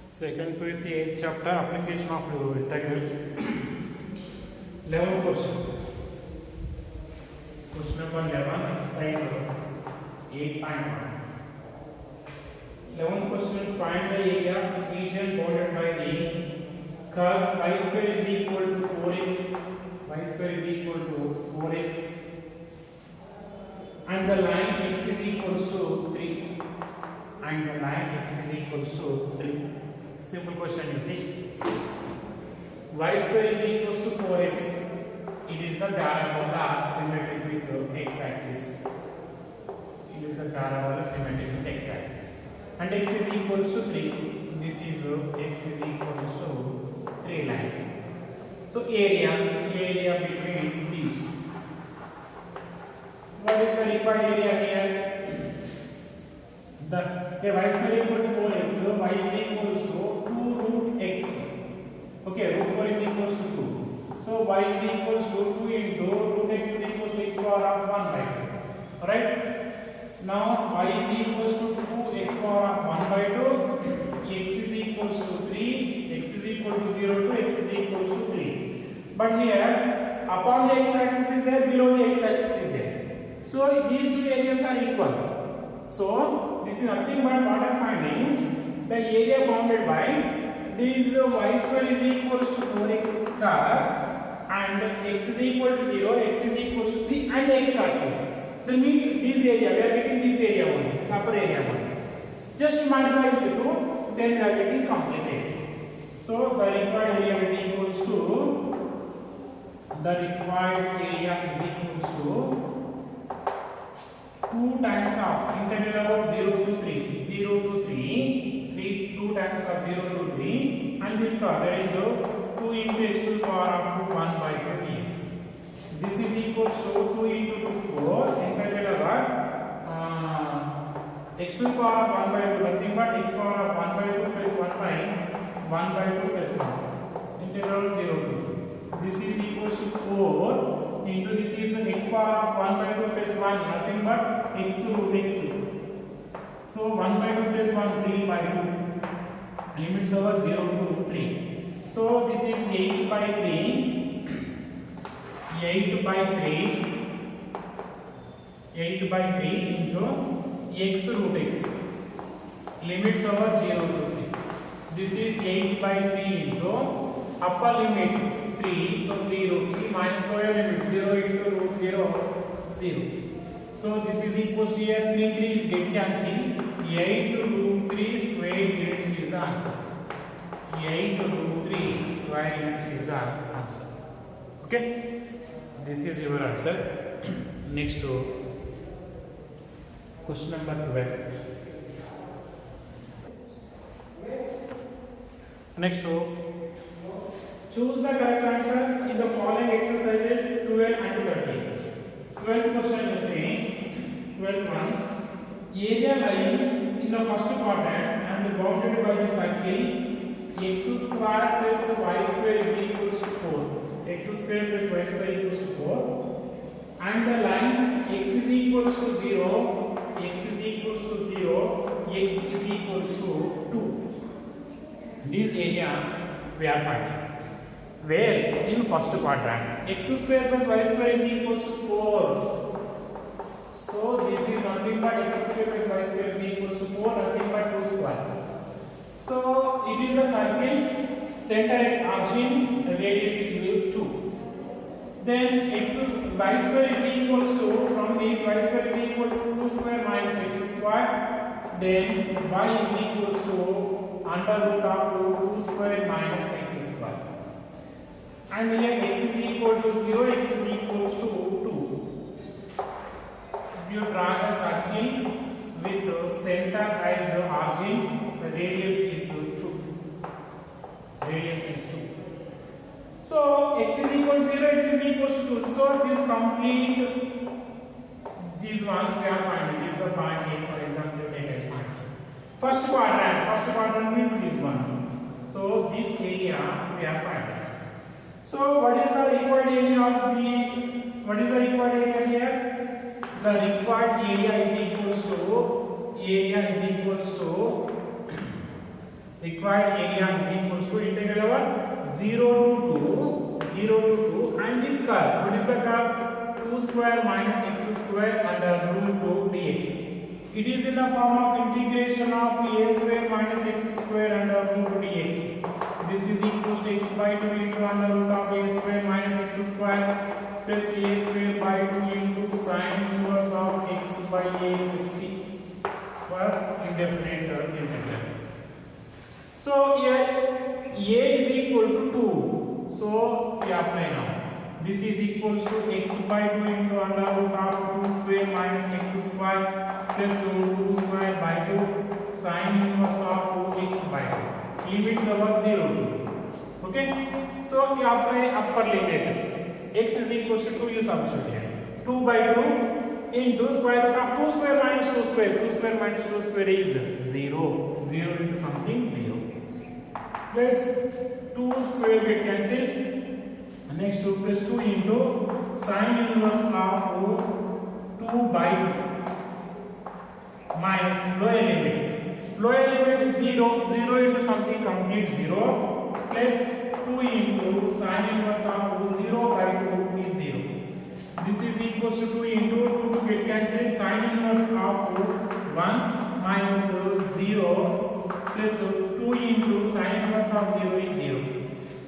Second PUC 8th chapter application of integrals. 11th question. Question number 11 exercise 8.1. 11th question, find the area region bounded by the curve y square is equal to 4x, y square is equal to 4x, and the line x is equals to 3, and the line x is equals to 3. Simple question, you see. Y square is equals to 4x. It is the parabola symmetric with x axis. It is the parabola symmetric with x axis. And x is equals to 3. This is x is equals to 3 line. So area between these two. What is the required area here? The y square equal to 4x, so y is equals to 2 root x. Okay, root 4 is equals to 2. So y is equals to 2 into root x is equals to x power of 1 by 2. Alright? Now y is equals to 2 x power of 1 by 2. X is equals to 3. X is equal to 0 to x is equals to 3. But here, upon the x axis is there, below the x axis is there. So these two areas are equal. So this is nothing but what I am finding, the area bounded by this y square is equals to 4x curve and x is equal to 0, x is equals to 3 and x axis. That means this area, we are getting this area only, this upper area only. Just multiply with 2, then we are getting complete area. So the required area is equals to 2 times of integral of 0 to 3, 0 to 3, 2 times of 0 to 3, and this part that is 2 into x to the power of 1 by 2 dx. This is equals to 2 into 4 integral of x to the power of 1 by 2, nothing but x power of 1 by 2 plus 1 by 2 plus 1, integral 0 to 3. This is equals to 4 into this is x power of 1 by 2 plus 1, nothing but x root x. So 1 by 2 plus 1, 3 by 2. Limits over 0 to 3. So this is 8 by 3. 8 by 3 into x root x. Limits over 0 to 3. This is 8 by 3 into upper limit 3. So 3 root 3 minus lower limit 0 into root 0, 0. So this is equals to here 3 is get cancelled. 8 root 3 square units is the answer. 8 root 3 square units is the answer. Okay, this is your answer. Next to question number 12. Next to choose the correct answer in the following exercises 12 and 13. 12th question is saying, 12th one, area lying in the first quadrant and bounded by the circle x square plus y square is equals to 4. X square plus y square equals to 4. And the lines x is equals to 0, x is equals to 0, x is equals to 2. This area we are finding. Where in first quadrant x square plus y square is equals to 4. So this is nothing but x square plus y square is equals to 4, nothing but 2 square. So it is the circle, center at origin, radius is 2. Then y square is equals to, from this y square is equal to 2 square minus x square. Then y is equals to under root of 2 square minus x square. And here x is equal to 0, x is equals to 2. You draw a circle with center as origin, the radius is 2. Radius is 2. So x is equal to 0, x is equals to 2. So this complete, this one we are finding. This is the point A, for example, you take as point A. First quadrant means this one. So this area we are finding. So what is the required area of the, what is the required area here? The required area is equals to required area is equals to integral over 0 to 2 and this curve. What is the curve? 2 square minus x square under root 2 dx. It is in the form of integration of a square minus x square under root 2 dx. This is equals to x by 2 into under root of a square minus x square plus a square by 2 into sine inverse of x by a c for indefinite integral. So here a is equal to 2. So we apply now. This is equals to x by 2 into under root of 2 square minus x square plus 2 square by 2 sine inverse of 2x by 2. Limits over 0 to. Okay. So we apply upper limit. X is equals to 2, you substitute here. 2 by 2 into square root of 2 square minus 2 square. 2 square minus 2 square is 0. 0 into something 0. Plus 2 square get cancel. Next 2 plus 2 into sine inverse of 2 by 2 minus lower limit. Lower limit is 0. 0 into something complete 0 plus 2 into sine inverse of 0 by 2 is 0. This is equals to 2 into 2 get cancelled. Sine inverse of 1 minus 0 plus 2 into sine inverse of 0 is 0.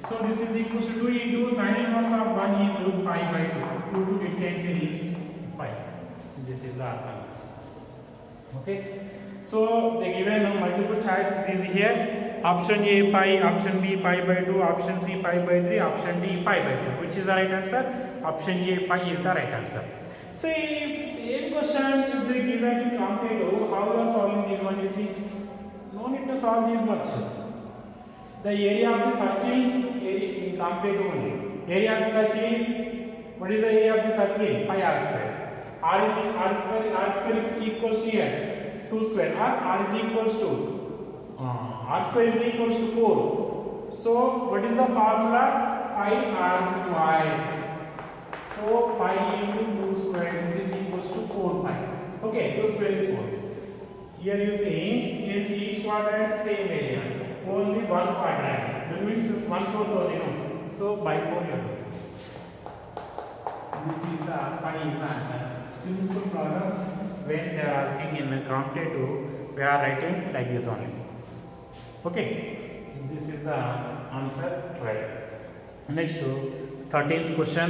So this is equals to 2 into sine inverse of 1 is pi by 2. 2 get cancelled pi. This is the answer. Okay. So they given multiple choice is here. Option A pi, option B pi by 2, option C pi by 3, option D pi by 2. Which is the right answer? Option A pi is the right answer. So if same question if they given comparative, how you are solving this one? You see, no need to solve this much. The area of the circle in comparative only. Area of the circle is, what is the area of the circle? Pi r square. R square is equals to here 2 square. R is equals to r square is equals to 4. So what is the formula? Pi r square. So pi into 2 square, this is equals to 4 pi. Okay, 2 square is 4. Here you see in each quadrant same area, only one quadrant. That means 1/4 only, no. So by 4 you do. This is the pi is the answer. Simple problem. When they are asking in the comparative, we are writing like this only. Okay, this is the answer 12. Next to 13th question.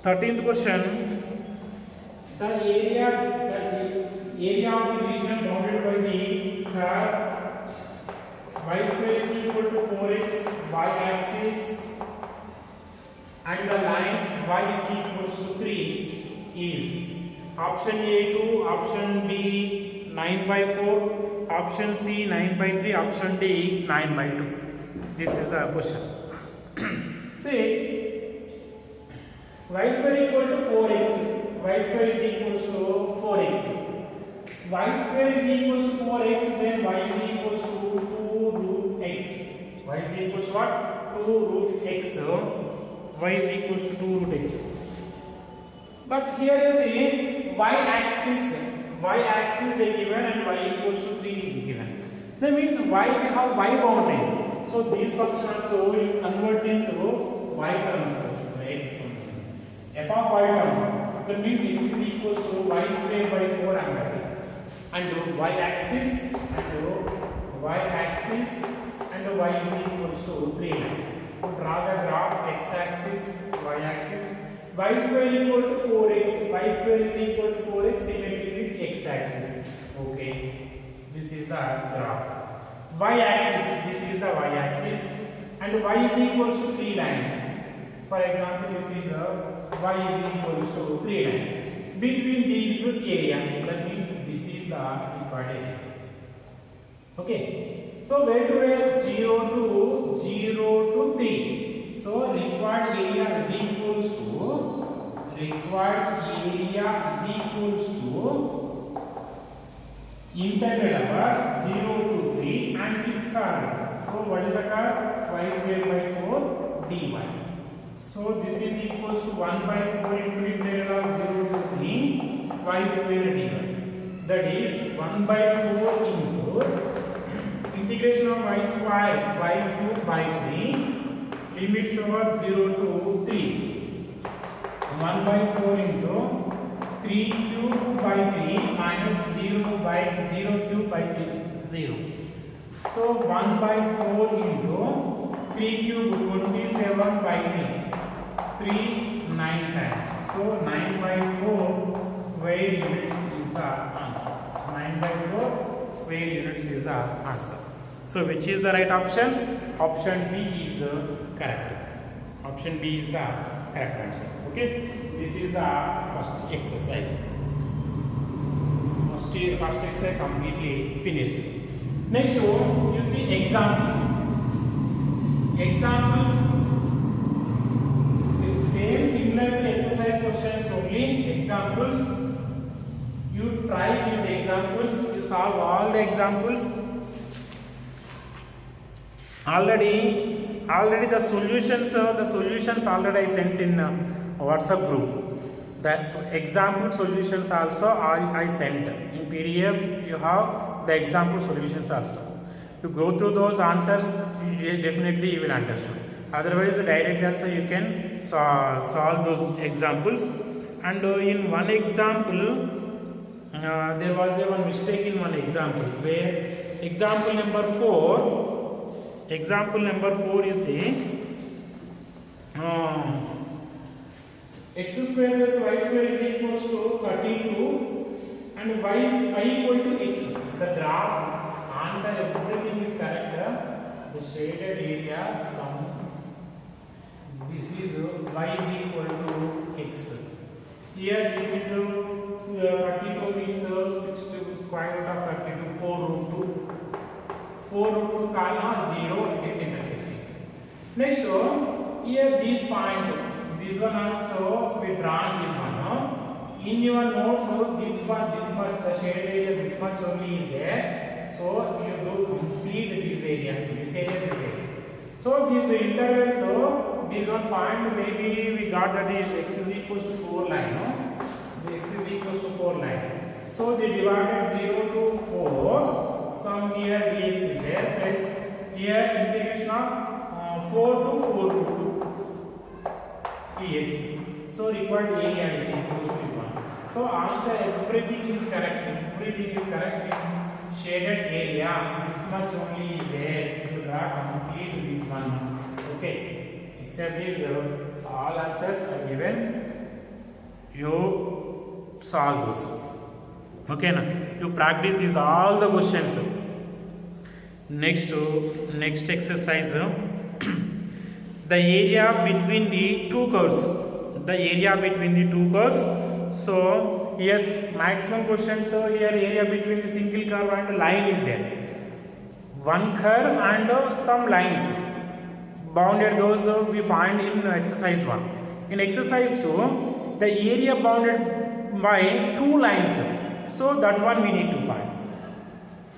13th question. The area of the region bounded by the curve y square is equal to 4x y axis and the line y is equals to 3 is option A 2, option B 9 by 4, option C 9 by 3, option D 9 by 2. This is the question. Say y square equal to 4x, y square is equals to 4x. Y square is equals to 4x, then y is equals to 2 root x. Y is equals to what? 2 root x. Y is equals to 2 root x. But here you see y axis they given and y equals to 3 given. That means y we have y boundaries. So these functions also will convert into y terms, right? F of y term. That means x is equals to y square by 4 and y axis and y is equals to 3. To draw the graph x axis, y axis. Y square equal to 4x. Y square is equal to 4x symmetric with x axis. Okay, this is the graph. Y axis, this is the y axis, and y is equals to 3 line. For example, this is y is equals to 3 line. Between these area, that means this is the required area. Okay, so where to where? 0 to 3. So required area is equals to integral over 0 to 3 and this curve. So what is the curve? Y square by 4 dy. So this is equals to 1 by 4 into integral of 0 to 3 y square dy. That is 1 by 4 into integration of y square y cube by 3, limits over 0 to 3, 1 by 4 into 3 cube by 3 minus 0 by 0 cube by 3, 0. So 1 by 4 into 3 cube 27 by 3, 9 times. So 9 by 4 square units is the answer. 9 by 4 square units is the answer. So which is the right option? Option B is correct. Option B is the correct answer. Okay, this is the first exercise. First exercise completely finished. Next you see examples. Examples, the same similar exercise questions only. Examples, you try these examples, you solve all the examples. Already the solutions already I sent in WhatsApp group. The example solutions also I sent in PDF. You have the example solutions also. To go through those answers, definitely you will understand. Otherwise, directly also you can solve those examples. And in one example, there was one mistake in one example where example number 4. Example number 4 is x square plus y square is equals to 32 and y equal to x. The graph answer everything is correct. The shaded area sum. This is y is equal to x. Here this is 32 means 60 square root of 32 4 root 2. 4 root 2 comma 0 it is intersecting. Next here this point, this one also we drawn this one. In your notes this much the shaded area this much only is there. So you do complete this area. So this interval, so this one point maybe we got that is x is equals to 4 line. The x is equals to 4 line. So they divided 0 to 4. Some here dx is there plus here integration of 4 to 4 root 2 dx. So required area is equal to this one. So answer everything is correct. Everything is correct in shaded area. This much only is there. You draw complete this one. Okay. Except this all answers are given. You solve those. Okay na? You practice these all the questions. Next exercise. The area between the two curves. So yes, maximum questions. So here area between the single curve and line is there. One curve and some lines. Bounded those we find in exercise 1. In exercise 2, the area bounded by 2 lines. So that one we need to find.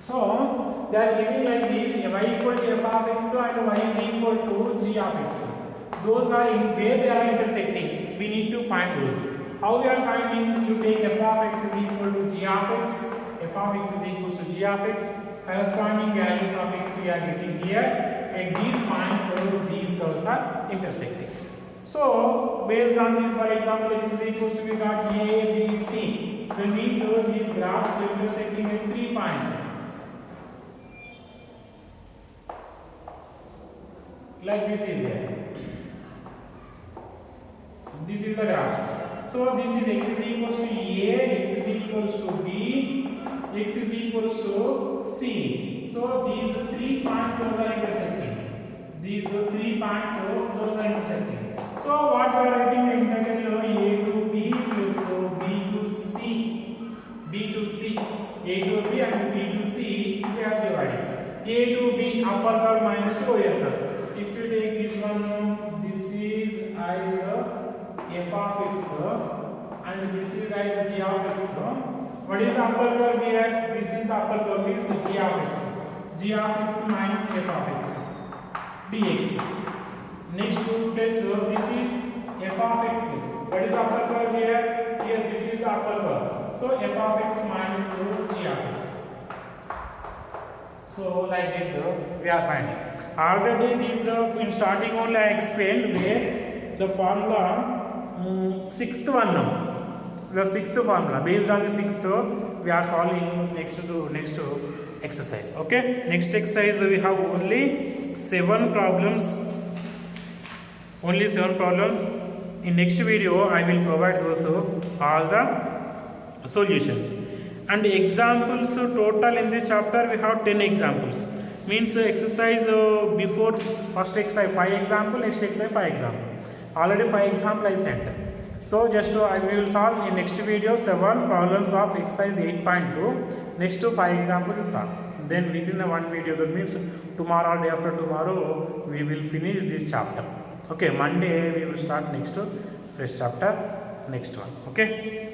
So they are giving like this: y equal to f of x and y is equal to g of x. Those are in where they are intersecting. We need to find those. How we are finding? You take f of x is equal to g of x. F of x is equal to g of x. Corresponding values of x we are getting here, and these points, these curves are intersecting. So based on this, for example, x is equal to we got a, b, c. That means these graphs intersecting at 3 points. Like this is there. This is the graphs. So this is x is equals to a, x is equals to b, x is equals to c. So these 3 points those are intersecting. These 3 points those are intersecting. So what we are writing the integral a to b plus b to c, b to c, a to b and b to c we are dividing. A to b upper curve minus lower curve. If you take this one, this is as f of x and this is as g of x. What is the upper curve here? This is the upper curve means g of x. G of x minus f of x dx. Next to plus this is f of x. What is the upper curve here? Here this is the upper curve. So f of x minus g of x. So like this we are finding. Already this in starting only I explained where the formula sixth one now. The sixth formula, based on the sixth we are solving next exercise. Okay, next exercise we have only 7 problems. Only 7 problems. In next video I will provide those all the solutions. And examples total in the chapter we have 10 examples. Means exercise before first exercise 5 example, next exercise 5 example. Already 5 example I sent. So just I will solve in next video 7 problems of exercise 8.2. Next 5 example will solve. Then within the one video, that means tomorrow or day after tomorrow we will finish this chapter. Okay, Monday we will start next fresh chapter, next one. Okay.